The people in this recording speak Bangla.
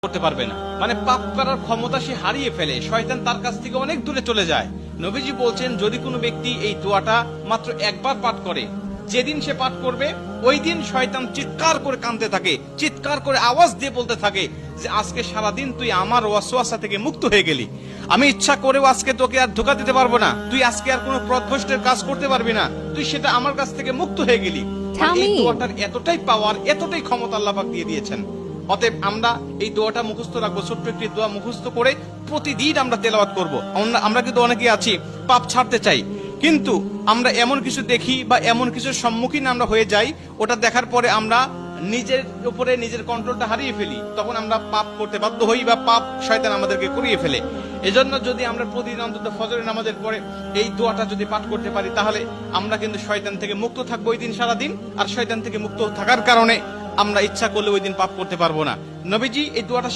করতে পারবে না, মানে পাপ করার ক্ষমতা সে হারিয়ে ফেলে, শয়তান তার কাছ থেকে অনেক দূরে চলে যায়। নবীজি বলছেন, যদি কোনো ব্যক্তি এই দোয়াটা মাত্র একবার পাঠ করে, যেদিন সে পাঠ করবে ওই দিন শয়তান চিৎকার করে কাঁদতে থাকে, চিৎকার করে আওয়াজ দিয়ে বলতে থাকে যে আজকে সারাদিন তুই আমার ওয়াসওয়াসা থেকে মুক্ত হয়ে গেলি, আমি ইচ্ছা করেও আজকে তোকে আর ধোঁকা দিতে পারবো না, তুই আজকে আর কোনো পথভ্রষ্টের কাজ করতে পারবি না, তুই সেটা আমার কাছ থেকে মুক্ত হয়ে গেলি। এই দোয়াটার এতটাই পাওয়ার, এতটাই ক্ষমতা আল্লাহ পাক দিয়ে দিয়েছেন। অতএব আমরা এই দোয়াটা মুখস্থ রাখবো, ছোট্ট একটি দোয়া মুখস্থ করে প্রতিদিন আমরা তেলাওয়াত করব। আমরা কিন্তু অনেকে আছি পাপ ছাড়তে চাই, কিন্তু আমরা এমন কিছু দেখি বা এমন কিছুর সম্মুখীন আমরা হয়ে যাই, ওটা দেখার পরে আমরা নিজের উপরে নিজের কন্ট্রোলটা হারিয়ে ফেলি, তখন আমরা পাপ করতে বাধ্য হই বা পাপ শয়তান আমাদেরকে করিয়ে ফেলে। এজন্য যদি আমরা প্রতিদিন অন্তত ফজরের নামাজের পরে এই দোয়াটা যদি পাঠ করতে পারি, তাহলে আমরা কিন্তু শয়তান থেকে মুক্ত থাকবো ওই দিন সারাদিন। আর শয়তান থেকে মুক্ত থাকার কারণে আমরা ইচ্ছা করলে ওই দিন পাপ করতে পারবো না। নবীজি এই দোয়াটা